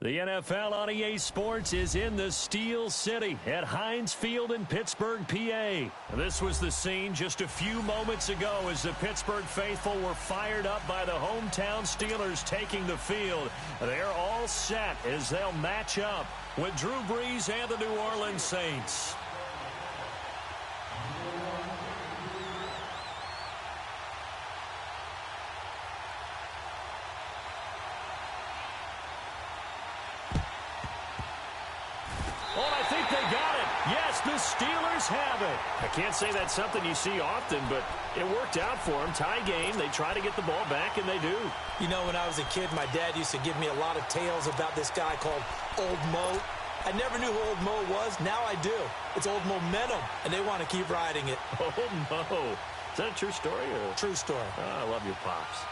The NFL on EA Sports is in the Steel City at Heinz Field in Pittsburgh, PA. This was the scene just a few moments ago as the Pittsburgh faithful were fired up by the hometown Steelers taking the field. They're all set as they'll match up with Drew Brees and the New Orleans Saints. The Steelers have it. I can't say that's something you see often, but it worked out for them. Tie game. They try to get the ball back, and they do. You know, when I was a kid, my dad used to give me a lot of tales about this guy called Old Mo. I never knew who Old Mo was. Now I do. It's Old Momentum, and they want to keep riding it. Old Mo. Is that a true story? Or? True story. Oh, I love your pops.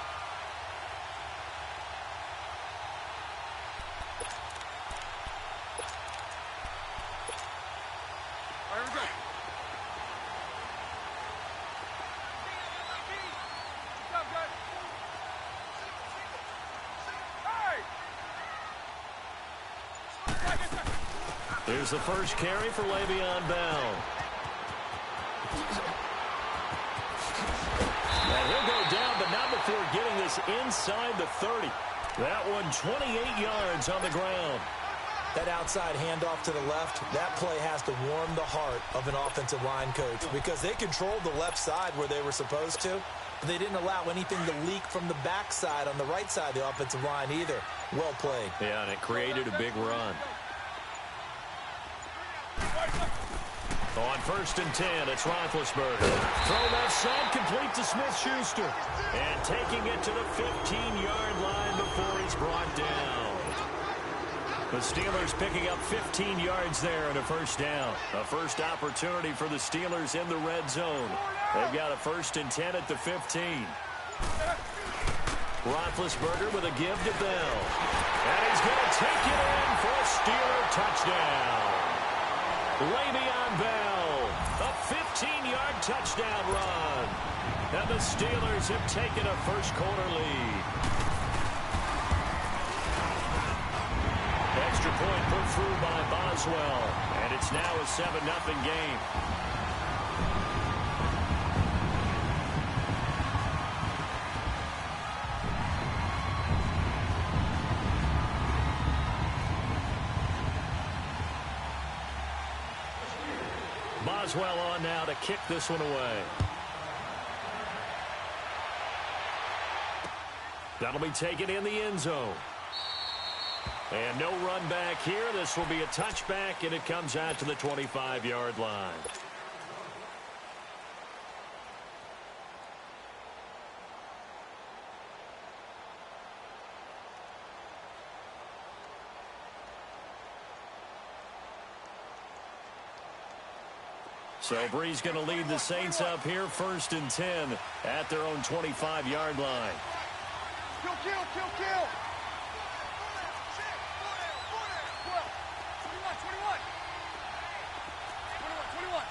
Here's the first carry for Le'Veon Bell. And he'll go down, but not before getting this inside the 30. That one 28 yards on the ground. That outside handoff to the left, that play has to warm the heart of an offensive line coach because they controlled the left side where they were supposed to, but they didn't allow anything to leak from the backside on the right side of the offensive line either. Well played. Yeah, and it created a big run. On 1st and 10, it's Roethlisberger. Throw left side, complete to Smith-Schuster. And taking it to the 15-yard line before he's brought down. The Steelers picking up 15 yards there and a first down. A first opportunity for the Steelers in the red zone. They've got a 1st and 10 at the 15. Roethlisberger with a give to Bell. And he's going to take it in for a Steeler touchdown. Le'Veon Bell, a 15-yard touchdown run. And the Steelers have taken a first-quarter lead. Extra point put through by Boswell. And it's now a 7-0 game. Boswell on now to kick this one away. That'll be taken in the end zone. And no run back here. This will be a touchback, and it comes out to the 25-yard line. So Brees going to lead the Saints up here, 1st and 10 at their own 25-yard line. Kill. 21.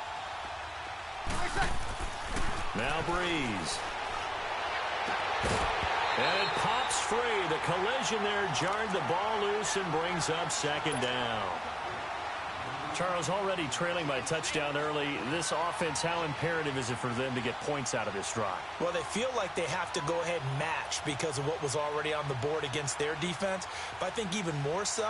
Now Brees. And it pops free. The collision there jarred the ball loose and brings up 2nd down. Charles, already trailing by a touchdown early. This offense, how imperative is it for them to get points out of this drive? Well, they feel like they have to go ahead and match because of what was already on the board against their defense. But I think even more so,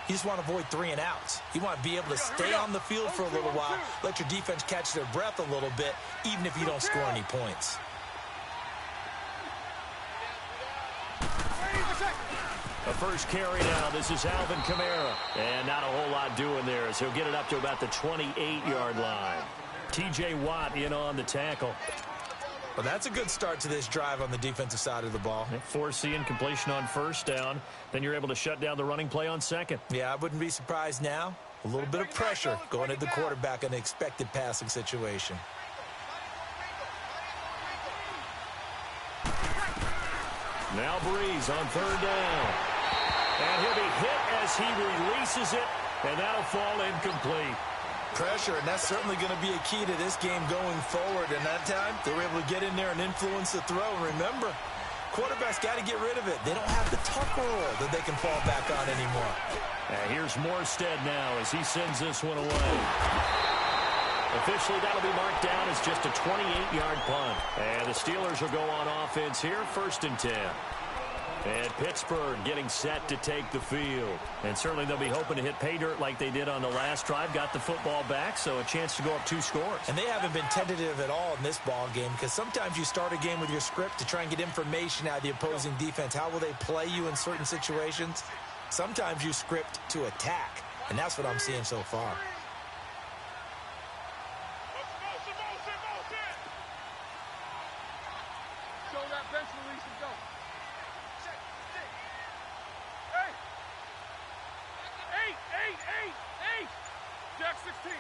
you just want to avoid 3 and outs. You want to be able to stay on the field for a little while, let your defense catch their breath a little bit, even if you don't score any points. A first carry now. This is Alvin Kamara. And not a whole lot doing there as he'll get it up to about the 28-yard line. T.J. Watt in on the tackle. Well, that's a good start to this drive on the defensive side of the ball. Forcing completion on 1st down. Then you're able to shut down the running play on 2nd. Yeah, I wouldn't be surprised now. A little bit of pressure going at the quarterback in an expected passing situation. Now Brees on 3rd down. And he'll be hit as he releases it, and that'll fall incomplete. Pressure, and that's certainly going to be a key to this game going forward. And that time, they were able to get in there and influence the throw. And remember, quarterback's got to get rid of it. They don't have the tuck roll that they can fall back on anymore. Here's Morstead now as he sends this one away. Officially, that'll be marked down as just a 28-yard punt. And the Steelers will go on offense here, 1st and 10. And Pittsburgh getting set to take the field. And certainly they'll be hoping to hit pay dirt like they did on the last drive. Got the football back, so a chance to go up 2 scores. And they haven't been tentative at all in this ball game, because sometimes you start a game with your script to try and get information out of the opposing defense. How will they play you in certain situations? Sometimes you script to attack, and that's what I'm seeing so far. Show that bench release and go. Eight. Jack 16.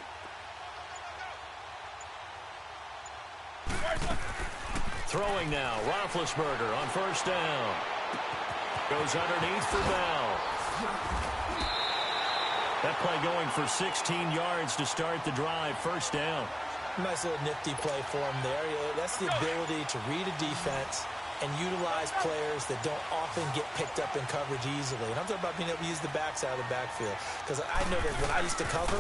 Throwing now, Roethlisberger on 1st down. Goes underneath for Bell. That play going for 16 yards to start the drive, 1st down. Nice little nifty play for him there. That's the ability to read a defense and utilize players that don't often get picked up in coverage easily. And I'm talking about being able to use the backs out of the backfield. Because I know that when I used to cover,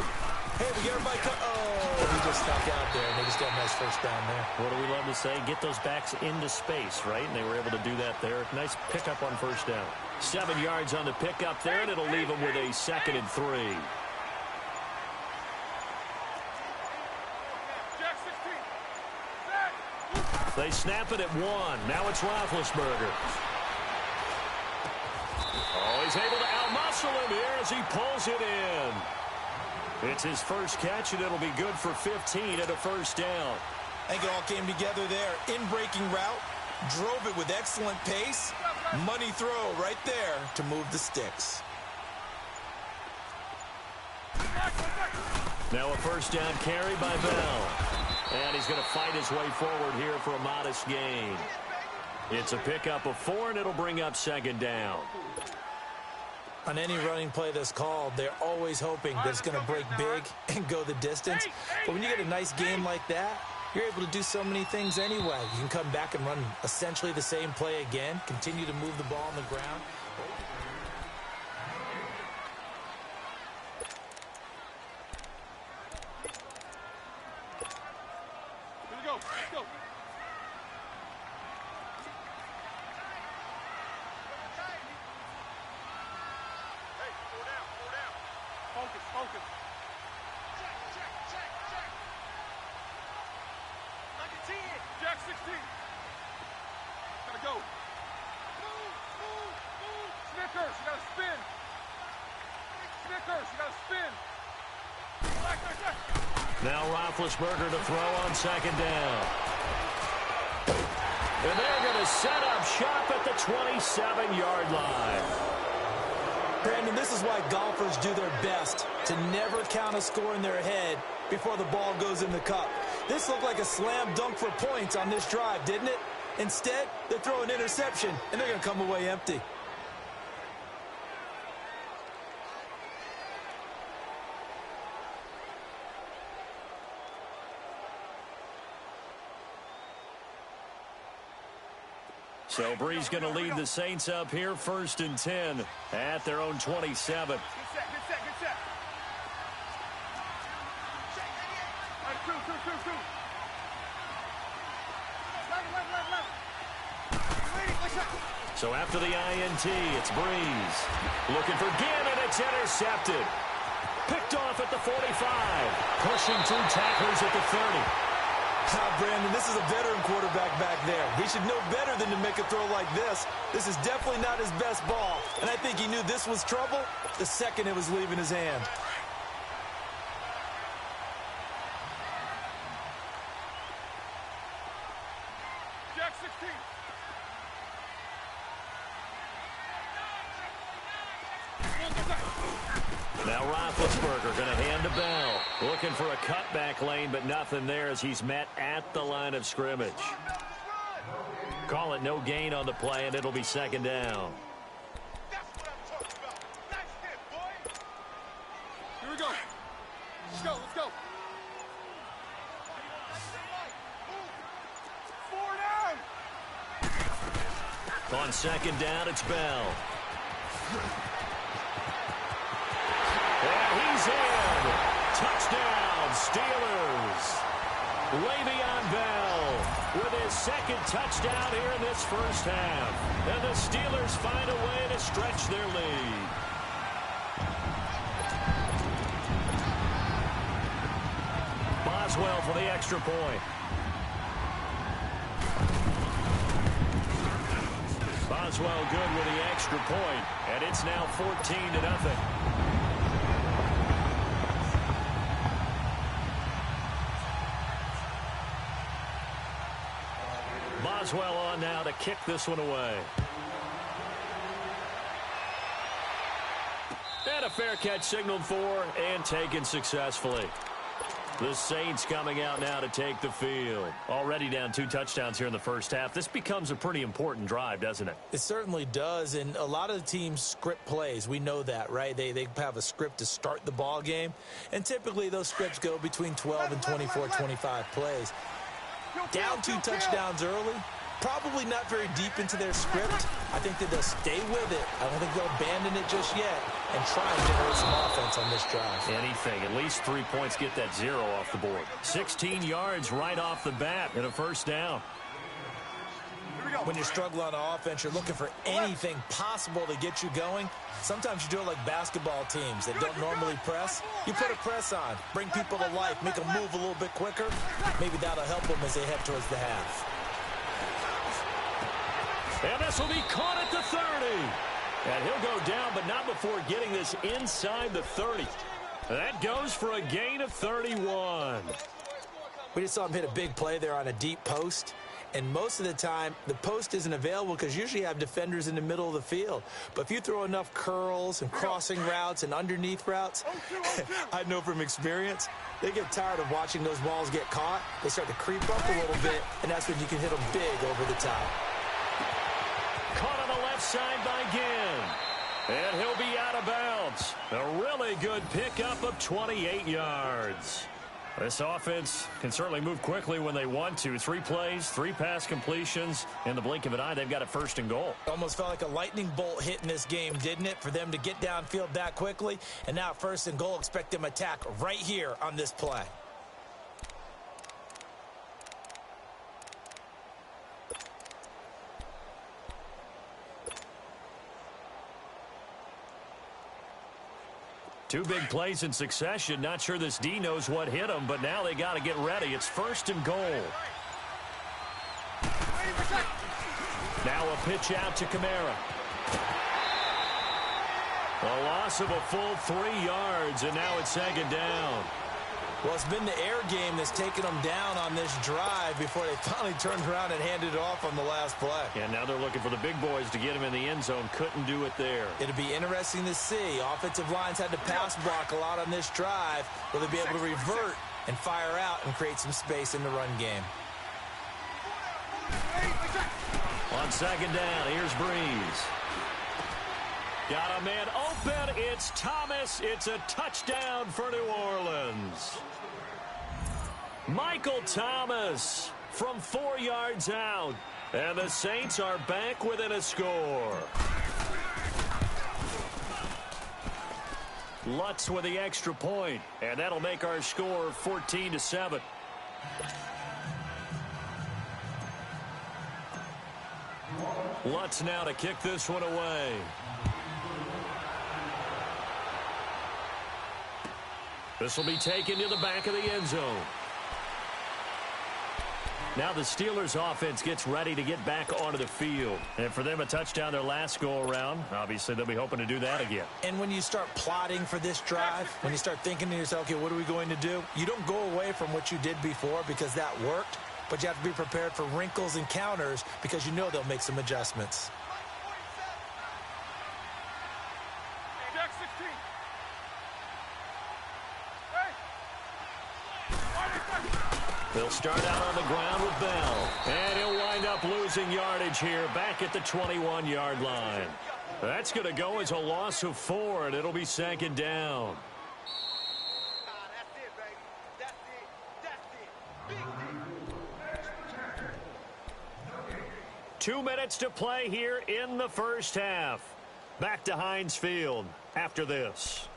hey, we get everybody he just stuck out there, and they just got a nice 1st down there. What do we love to say? Get those backs into space, right? And they were able to do that there. Nice pickup on 1st down. 7 yards on the pickup there, and it'll leave them with a 2nd and 3. They snap it at 1. Now it's Roethlisberger. Oh, he's able to outmuscle him here as he pulls it in. It's his first catch, and it'll be good for 15 at a 1st down. I think it all came together there. In-breaking route, drove it with excellent pace. Money throw right there to move the sticks. Now a 1st down carry by Bell. And he's going to fight his way forward here for a modest gain. It's a pickup of 4, and it'll bring up 2nd down. On any running play that's called, they're always hoping that it's going to break big and go the distance. But when you get a nice game like that, you're able to do so many things anyway. You can come back and run essentially the same play again, continue to move the ball on the ground. Let's go. Hey, four down. Focus. Check. Like a 10. Jack 16. Gotta go. Move. Snickers, you gotta spin. Back. Now Roethlisberger to throw on 2nd down. And they're going to set up shop at the 27-yard line. Brandon, this is why golfers do their best to never count a score in their head before the ball goes in the cup. This looked like a slam dunk for points on this drive, didn't it? Instead, they throw an interception, and they're going to come away empty. So Bree's going to lead the Saints up here, 1st and 10 at their own 27. Good set. All right, two. So after the INT, it's Breeze. Looking for Gannon, it's intercepted. Picked off at the 45. Pushing 2 tacklers at the 30. Brandon, this is a veteran quarterback back there. He should know better than to make a throw like this. This is definitely not his best ball, and I think he knew this was trouble the second it was leaving his hand. Jack 16. Now Roethlisberger going to hand to Bell. Looking for a cutback lane, but nothing there as he's met at the line of scrimmage. Call it no gain on the play, and it'll be 2nd down. That's what I'm talking about. Nice hit, boy. Here we go. Let's go. 4 down. On second down, it's Bell. And he's in. Touchdown, Steelers. Le'Veon Bell with his second touchdown here in this first half. And the Steelers find a way to stretch their lead. Boswell for the extra point. Boswell good with the extra point, and it's now 14-0. Boswell on now to kick this one away. And a fair catch signaled for and taken successfully. The Saints coming out now to take the field. Already down 2 touchdowns here in the first half. This becomes a pretty important drive, doesn't it? It certainly does, and a lot of the teams script plays. We know that, right? They have a script to start the ball game, and typically those scripts go between 12 and 24, 25 plays. Down 2 touchdowns early, probably not very deep into their script. I think that they'll stay with it. I don't think they'll abandon it just yet and try and generate some offense on this drive. Anything. At least 3 points get that 0 off the board. 16 yards right off the bat and a first down. When you're struggling on offense, you're looking for anything possible to get you going. Sometimes you do it like basketball teams that don't normally press. You put a press on, bring people to life, make them move a little bit quicker. Maybe that'll help them as they head towards the half. And this will be caught at the 30. And he'll go down, but not before getting this inside the 30. That goes for a gain of 31. We just saw him hit a big play there on a deep post. And most of the time, the post isn't available because usually you have defenders in the middle of the field. But if you throw enough curls and crossing routes and underneath routes, I know from experience, they get tired of watching those balls get caught. They start to creep up a little bit, and that's when you can hit them big over the top. Caught on the left side by Ginn. And he'll be out of bounds. A really good pickup of 28 yards. This offense can certainly move quickly when they want to. 3 plays, 3 pass completions. In the blink of an eye, they've got it first and goal. Almost felt like a lightning bolt hit in this game, didn't it? For them to get downfield that quickly. And now first and goal, expect them to attack right here on this play. Two big plays in succession. Not sure this D knows what hit him, but now they got to get ready. It's first and goal. Now a pitch out to Kamara. A loss of a full 3 yards, and now it's second down. Well, it's been the air game that's taken them down on this drive before they finally turned around and handed it off on the last play. And now they're looking for the big boys to get him in the end zone. Couldn't do it there. It'll be interesting to see. Offensive lines had to pass block a lot on this drive. Will they be able to revert and fire out and create some space in the run game? On second down, here's Breeze. Got a man open. It's Thomas. It's a touchdown for New Orleans. Michael Thomas from 4 yards out. And the Saints are back within a score. Lutz with the extra point, and that'll make our score 14-7. Lutz now to kick this one away. This will be taken to the back of the end zone. Now the Steelers offense gets ready to get back onto the field. And for them, a touchdown their last go-around. Obviously, they'll be hoping to do that again. And when you start plotting for this drive, when you start thinking to yourself, okay, what are we going to do? You don't go away from what you did before because that worked. But you have to be prepared for wrinkles and counters because you know they'll make some adjustments. Jack 16. They'll start out on the ground with Bell. And he'll wind up losing yardage here back at the 21-yard line. That's going to go as a loss of 4, and it'll be second down. 2 minutes to play here in the first half. Back to Heinz Field after this.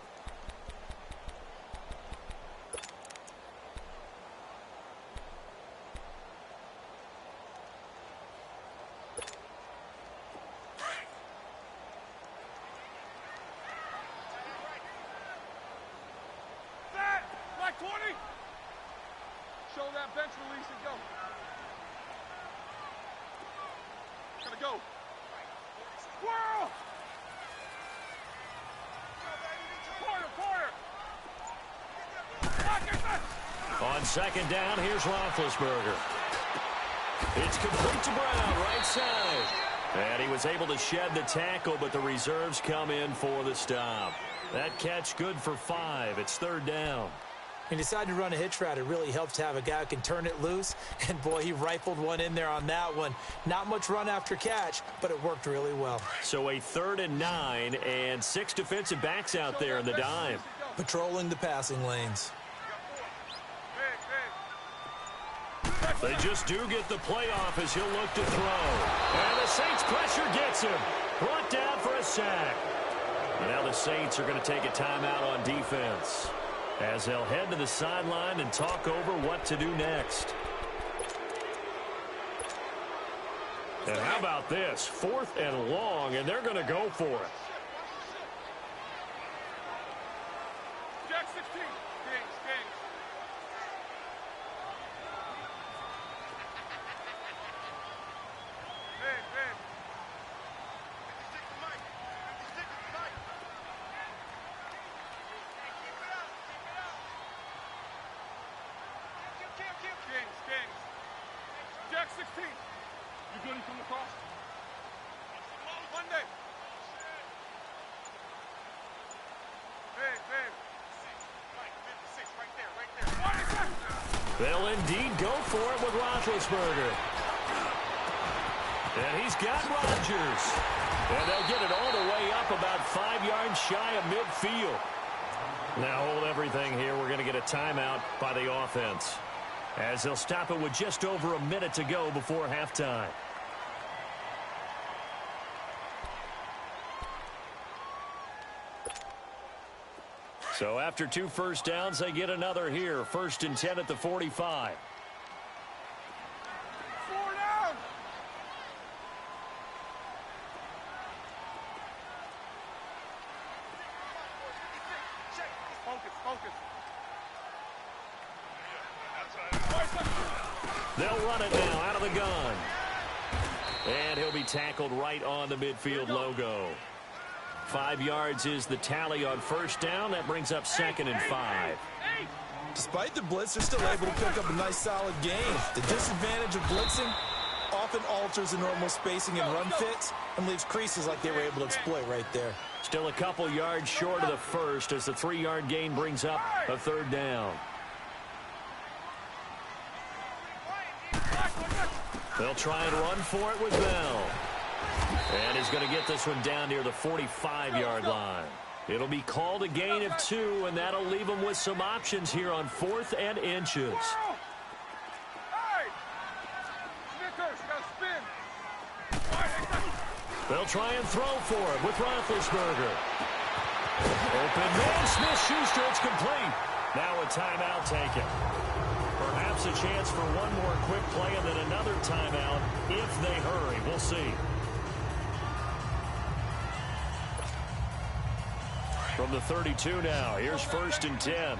Like 20. Show that bench release and go. Gotta go. Squirrel! Corner. On second down, here's Roethlisberger. It's complete to Brown, right side. And he was able to shed the tackle, but the reserves come in for the stop. That catch good for 5. It's third down. He decided to run a hitch route. It really helps to have a guy who can turn it loose. And, boy, he rifled one in there on that one. Not much run after catch, but it worked really well. So a 3rd and 9 and 6 defensive backs out there in the dime. Patrolling the passing lanes. They just do get the playoff as he'll look to throw. And the Saints pressure gets him. Brought down for a sack. And now the Saints are going to take a timeout on defense, as they'll head to the sideline and talk over what to do next. And how about this? 4th and long, and they're going to go for it. Jack 16. Kings. Hey. Kings. Jack 16. You good from the cross? Monday. Hey. Right there. They'll indeed go for it with Roethlisberger. And he's got Rodgers. And they'll get it all the way up about 5 yards shy of midfield. Now hold everything here. We're going to get a timeout by the offense, as they'll stop it with just over a minute to go before halftime. So after 2 first downs, they get another here. 1st and 10 at the 45. 4 down. Focus. They'll run it now out of the gun. And he'll be tackled right on the midfield logo. 5 yards is the tally on first down. That brings up 2nd and 5. Despite the blitz, they're still able to pick up a nice, solid gain. The disadvantage of blitzing often alters the normal spacing and run fits and leaves creases like they were able to exploit right there. Still a couple yards short of the first as the 3-yard gain brings up a 3rd down. They'll try and run for it with Bell. And he's going to get this one down near the 45-yard line. It'll be called a gain of 2, and that'll leave them with some options here on 4th and inches. They'll try and throw for it with Roethlisberger. Open man, Smith-Schuster, it's complete. Now a timeout taken. Perhaps a chance for one more quick play and then another timeout if they hurry. We'll see. From the 32 now, here's 1st and 10. Set!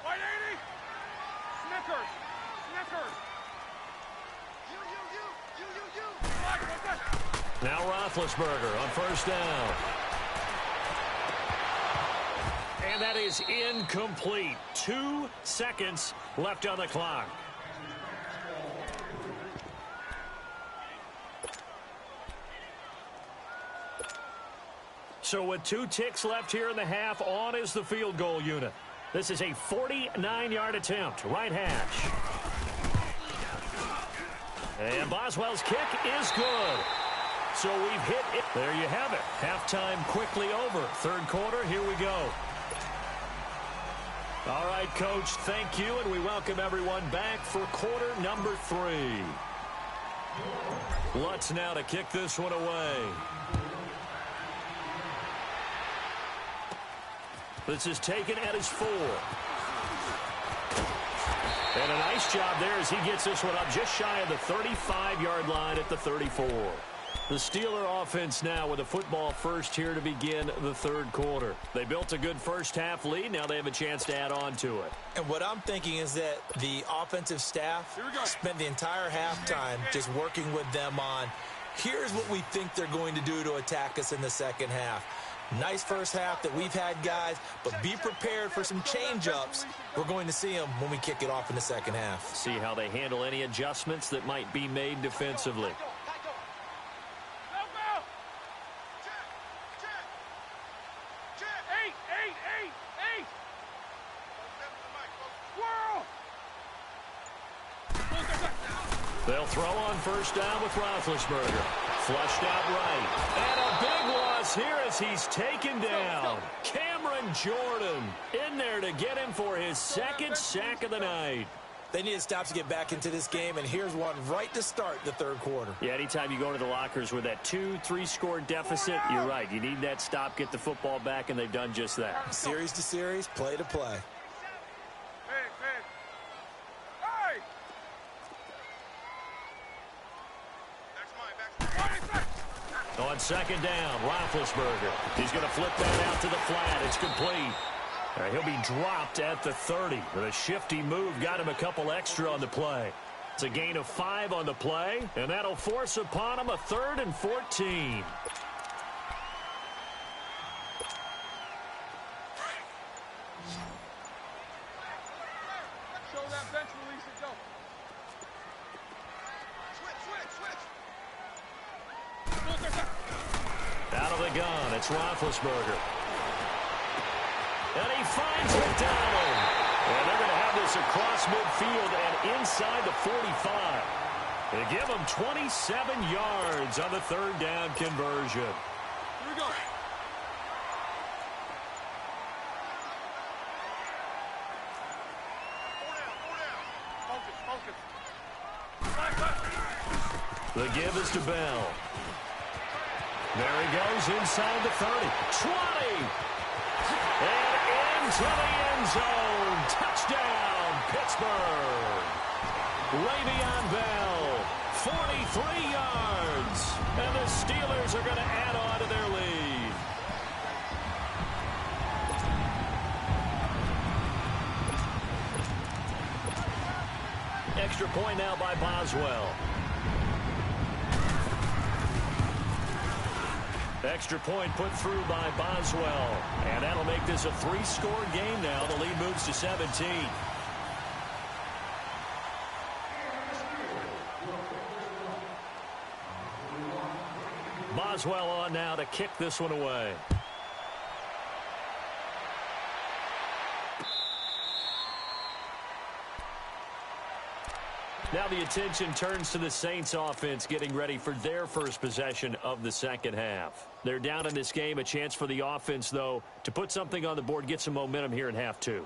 White 80! Snickers! Now Roethlisberger on 1st down. And that is incomplete. 2 seconds left on the clock. So with 2 ticks left here in the half, on is the field goal unit. This is a 49-yard attempt, right hash. And Boswell's kick is good. So we've hit it. There you have it. Halftime quickly over. 3rd quarter, here we go. All right, Coach, thank you, and we welcome everyone back for quarter number 3. Lutz now to kick this one away. This is taken at his 4. And a nice job there as he gets this one up just shy of the 35-yard line at the 34. The Steeler offense now with a football first here to begin the third quarter. They built a good first-half lead. Now they have a chance to add on to it. And what I'm thinking is that the offensive staff spent the entire halftime just working with them on, here's what we think they're going to do to attack us in the second half. Nice first half that we've had, guys, but be prepared for some change-ups. We're going to see them when we kick it off in the second half. See how they handle any adjustments that might be made defensively. They'll throw on first down with Roethlisberger. Flushed out right. And a big loss here as he's taken down. Cameron Jordan in there to get him for his second sack of the night. They need to stop to get back into this game, and here's one right to start the third quarter. Yeah, anytime you go to the lockers with that 2-3 score deficit, you're right. You need that stop, get the football back, and they've done just that. Series to series, play to play. On second down, Roethlisberger. He's going to flip that out to the flat. It's complete. He'll be dropped at the 30. With a shifty move, got him a couple extra on the play. It's a gain of 5 on the play, and that'll force upon him a 3rd and 14. Show that bench release and go. Out of the gun, it's Roethlisberger. And he finds McDonald. And they're going to have this across midfield and inside the 45. They give him 27 yards on the third down conversion. Here we go. Focus. The give is to Bell. There he goes inside the 30. 20. And into the end zone. Touchdown, Pittsburgh. Le'Veon Bell, 43 yards. And the Steelers are going to add on to their lead. Extra point now by Boswell. Extra point put through by Boswell. And that'll make this a 3-score game now. The lead moves to 17. Boswell on now to kick this one away. Now the attention turns to the Saints offense getting ready for their first possession of the second half. They're down in this game. A chance for the offense, though, to put something on the board, get some momentum here in half 2.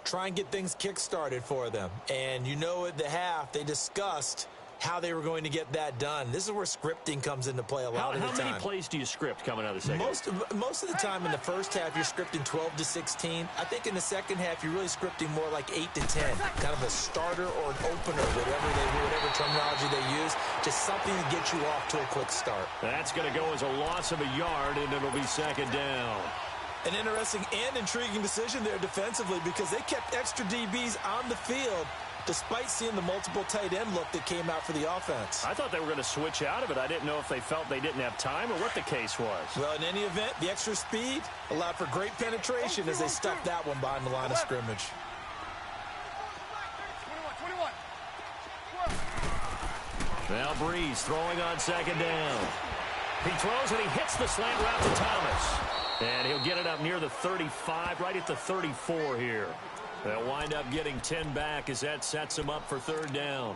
Try and get things kick-started for them. And you know at the half, they discussed how they were going to get that done. This is where scripting comes into play a lot of the time. How many plays do you script coming out of the second half? Most of the time in the first half, you're scripting 12 to 16. I think in the second half, you're really scripting more like 8 to 10. Kind of a starter or an opener, whatever terminology they use. Just something to get you off to a quick start. That's going to go as a loss of a yard, and it'll be second down. An interesting and intriguing decision there defensively because they kept extra DBs on the field despite seeing the multiple tight end look that came out for the offense. I thought they were going to switch out of it. I didn't know if they felt they didn't have time or what the case was. Well, in any event, the extra speed allowed for great penetration as they stuffed that one behind the line of scrimmage. 21. Now Breeze throwing on second down. He throws and he hits the slant route to Thomas. And he'll get it up near the 35, right at the 34 here. They'll wind up getting 10 back as that sets him up for third down.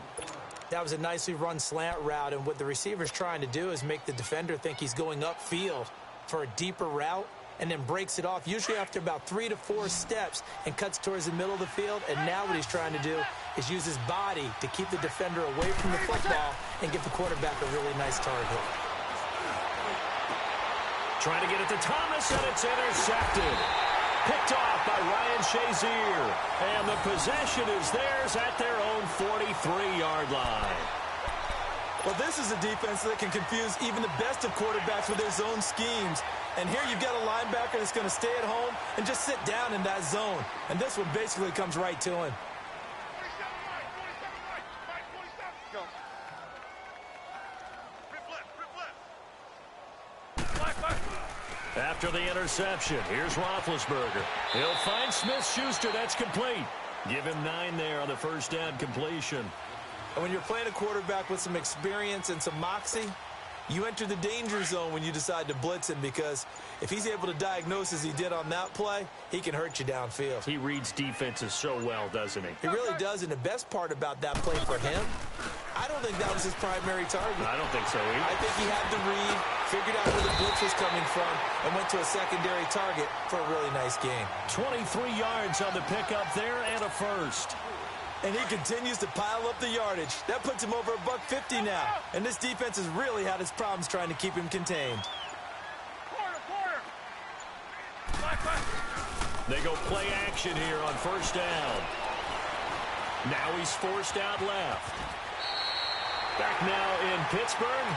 That was a nicely run slant route, and what the receiver's trying to do is make the defender think he's going upfield for a deeper route, and then breaks it off, usually after about 3 to 4 steps, and cuts towards the middle of the field. And now what he's trying to do is use his body to keep the defender away from the football and give the quarterback a really nice target. Trying to get it to Thomas, and it's intercepted. Picked off by Ryan Shazier. And the possession is theirs at their own 43-yard line. Well, this is a defense that can confuse even the best of quarterbacks with their zone schemes. And here you've got a linebacker that's going to stay at home and just sit down in that zone. And this one basically comes right to him. After the interception, here's Roethlisberger. He'll find Smith-Schuster. That's complete. Give him 9 there on the first down completion. And when you're playing a quarterback with some experience and some moxie, you enter the danger zone when you decide to blitz him, because if he's able to diagnose as he did on that play, he can hurt you downfield. He reads defenses so well, doesn't he? He really does, and the best part about that play for him, I don't think that was his primary target. I don't think so either. I think he had the read, figured out where the blitz was coming from, and went to a secondary target for a really nice game. 23 yards on the pickup there and a first. And he continues to pile up the yardage. That puts him over $150 now. And this defense has really had its problems trying to keep him contained. They go play action here on first down. Now he's forced out left. Back now in Pittsburgh.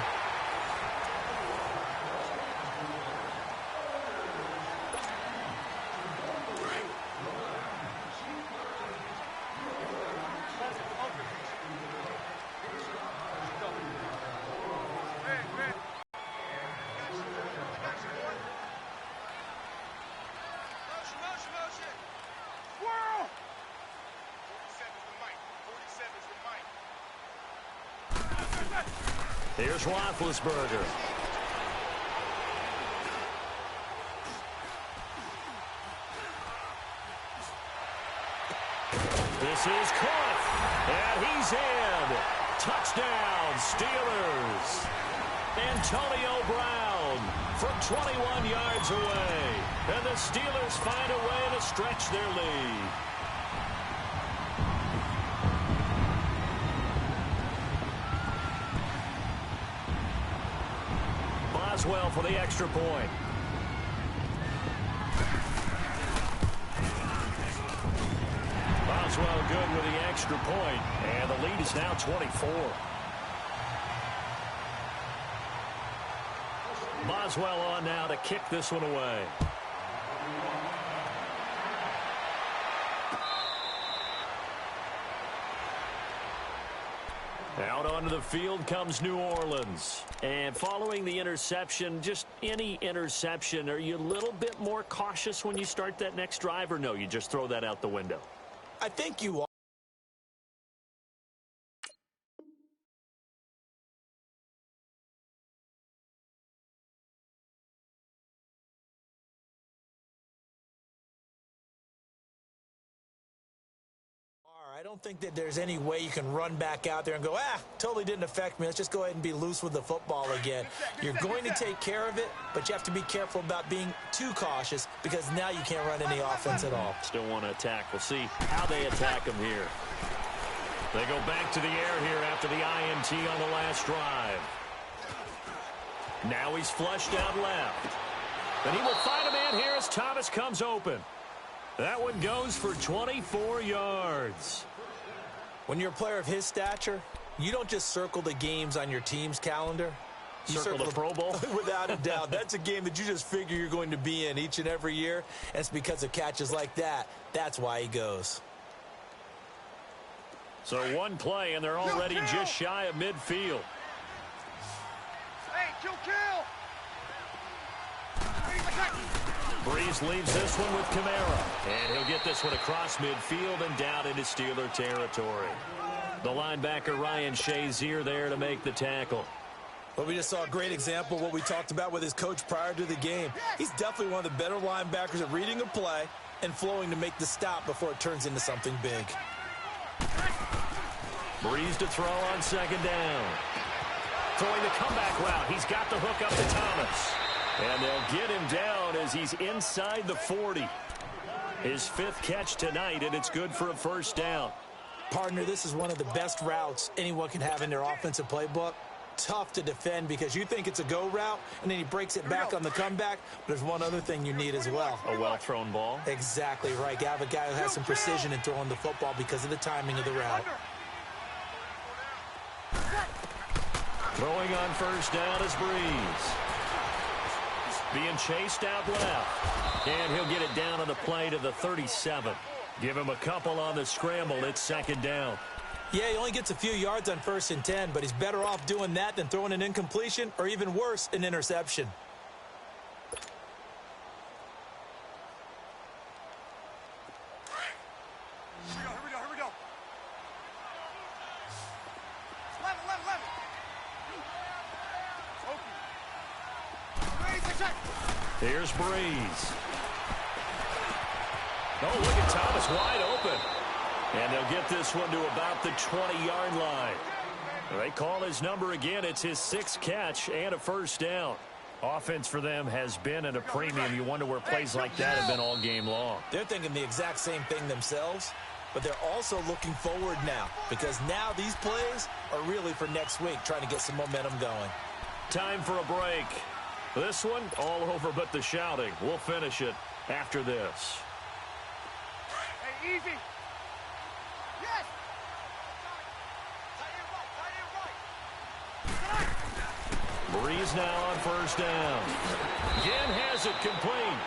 Here's Roethlisberger. This is caught, and he's in. Touchdown, Steelers. Antonio Brown from 21 yards away. And the Steelers find a way to stretch their lead. Boswell for the extra point. Boswell good with the extra point, and the lead is now 24. Boswell on now to kick this one away. Out onto the field comes New Orleans. And following the interception, just any interception, are you a little bit more cautious when you start that next drive, or no, you just throw that out the window? I think you are. I don't think that there's any way you can run back out there and go, totally didn't affect me. Let's just go ahead and be loose with the football again. You're going to take care of it, but you have to be careful about being too cautious, because now you can't run any offense at all. Still want to attack. We'll see how they attack him here. They go back to the air here after the INT on the last drive. Now he's flushed out left. And he will find a man here as Thomas comes open. That one goes for 24 yards. When you're a player of his stature, you don't just circle the games on your team's calendar. You circle the Pro Bowl? Without a doubt. That's a game that you just figure you're going to be in each and every year. And it's because of catches like that. That's why he goes. So one play, and they're already just shy of midfield. Hey, kill! Breeze leaves this one with Kamara. And he'll get this one across midfield and down into Steeler territory. The linebacker Ryan Shazier there to make the tackle. Well, we just saw a great example of what we talked about with his coach prior to the game. He's definitely one of the better linebackers at reading a play and flowing to make the stop before it turns into something big. Breeze to throw on second down. Throwing the comeback route. He's got the hook up to Thomas. And they'll get him down as he's inside the 40. His 5th catch tonight, and it's good for a first down. Partner, this is one of the best routes anyone can have in their offensive playbook. Tough to defend because you think it's a go route, and then he breaks it back on the comeback. But there's one other thing you need as well. A well-thrown ball? Exactly right. You have a guy who has some precision in throwing the football because of the timing of the route. Throwing on first down is Breeze. Being chased out left. And he'll get it down on the play to the 37. Give him a couple on the scramble. It's 2nd down. Yeah, he only gets a few yards on 1st and 10, but he's better off doing that than throwing an incompletion or even worse, an interception. Here we go. Left. Here's Breeze. Oh, look at Thomas wide open. And they'll get this one to about the 20-yard line. They call his number again. It's his 6th catch and a first down. Offense for them has been at a premium. You wonder where plays like that have been all game long. They're thinking the exact same thing themselves, but they're also looking forward now because now these plays are really for next week, trying to get some momentum going. Time for a break. This one all over but the shouting. We'll finish it after this. Hey, easy. Yes. Breeze now on first down. Again has it complete.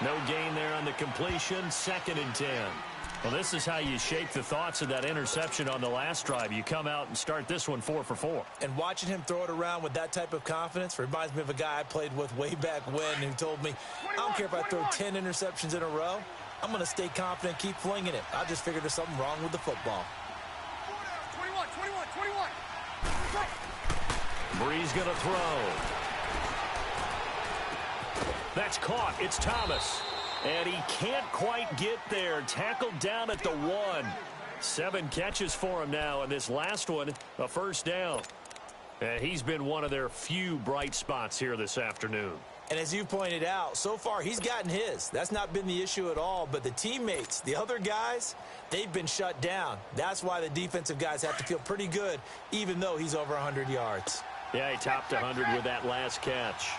No gain there on the completion. 2nd and 10. Well, this is how you shake the thoughts of that interception on the last drive. You come out and start this one 4 for 4. And watching him throw it around with that type of confidence reminds me of a guy I played with way back when who told me, I don't care if I throw 10 interceptions in a row. I'm going to stay confident, keep flinging it. I just figured there's something wrong with the football. 21. Breeze going to throw. That's caught. It's Thomas. And he can't quite get there. Tackled down at the 1. 7 catches for him now, and this last one, a first down. And he's been one of their few bright spots here this afternoon. And as you pointed out, so far he's gotten his. That's not been the issue at all. But the teammates, the other guys, they've been shut down. That's why the defensive guys have to feel pretty good, even though he's over 100 yards. Yeah, he topped 100 with that last catch.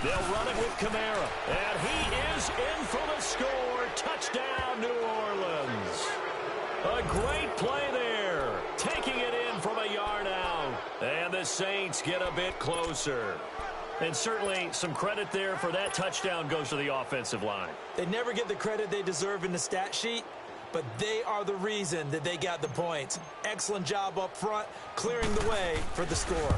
They'll run it with Kamara. And he is in for the score. Touchdown, New Orleans. A great play there. Taking it in from a yard out. And the Saints get a bit closer. And certainly some credit there for that touchdown goes to the offensive line. They never get the credit they deserve in the stat sheet, but they are the reason that they got the points. Excellent job up front, clearing the way for the score.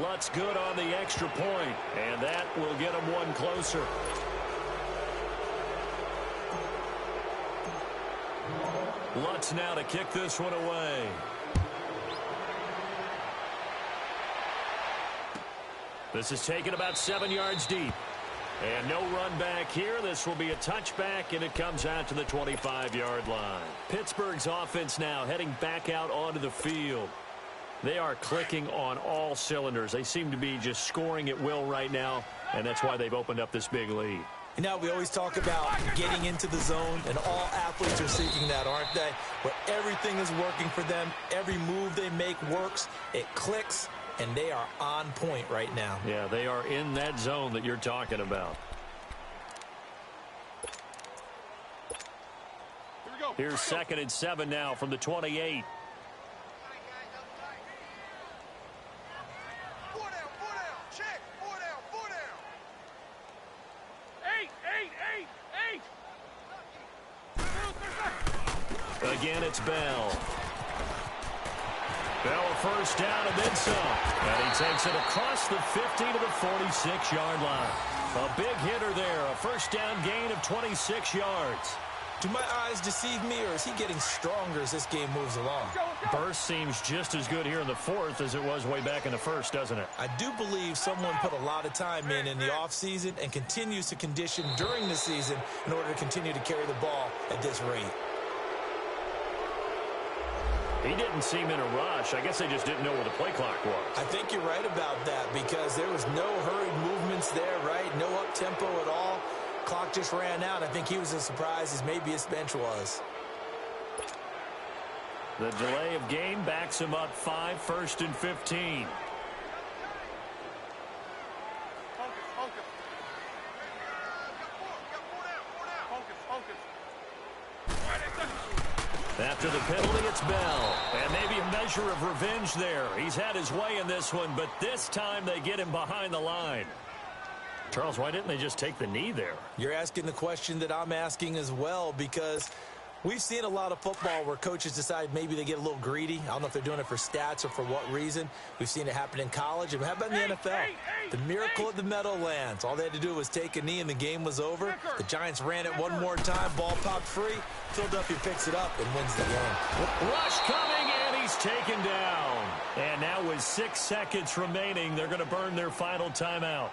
Lutz good on the extra point, and that will get them one closer. Lutz now to kick this one away. This is taken about 7 yards deep. And no run back here. This will be a touchback, and it comes out to the 25-yard line. Pittsburgh's offense now heading back out onto the field. They are clicking on all cylinders. They seem to be just scoring at will right now, and that's why they've opened up this big lead. You know, we always talk about getting into the zone, and all athletes are seeking that, aren't they? Where everything is working for them. Every move they make works. It clicks, and they are on point right now. Yeah, they are in that zone that you're talking about. Here we go. Here's 2nd and 7 now from the 28. Again, it's Bell. Bell a first down and then some. And he takes it across the 50 to the 46-yard line. A big hitter there. A first down gain of 26 yards. Do my eyes deceive me, or is he getting stronger as this game moves along? Burst seems just as good here in the 4th as it was way back in the 1st, doesn't it? I do believe someone put a lot of time in the offseason and continues to condition during the season in order to continue to carry the ball at this rate. He didn't seem in a rush. I guess they just didn't know where the play clock was. I think you're right about that because there was no hurried movements there, right? No up-tempo at all. Clock just ran out. I think he was as surprised as maybe his bench was. The delay of game backs him up 5, 1st and 15. After the penalty, it's Bell. And maybe a measure of revenge there. He's had his way in this one, but this time they get him behind the line. Charles, why didn't they just take the knee there? You're asking the question that I'm asking as well because we've seen a lot of football where coaches decide maybe they get a little greedy. I don't know if they're doing it for stats or for what reason. We've seen it happen in college. And how about in the NFL? The miracle of the Meadowlands. All they had to do was take a knee and the game was over. The Giants ran it one more time. Ball popped free. Philadelphia picks it up and wins the game. Rush coming, and he's taken down. And now with 6 seconds remaining, they're going to burn their final timeout.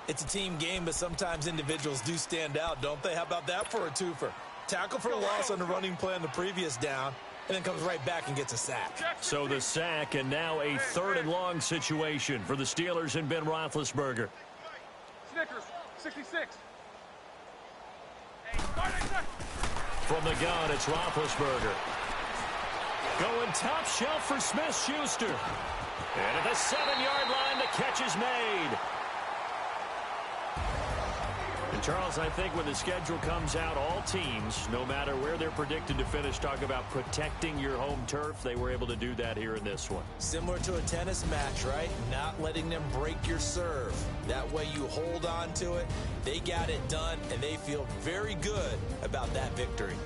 It's a team game, but sometimes individuals do stand out, don't they? How about that for a twofer? Tackle for a loss on the running play on the previous down, and then comes right back and gets a sack. So the sack, and now a 3rd and long situation for the Steelers and Ben Roethlisberger. Snickers, 66. From the gun, it's Roethlisberger. Going top shelf for Smith-Schuster. And at the 7-yard line, the catch is made. And Charles, I think when the schedule comes out, all teams, no matter where they're predicted to finish, talk about protecting your home turf. They were able to do that here in this one. Similar to a tennis match, right? Not letting them break your serve. That way you hold on to it. They got it done, and they feel very good about that victory.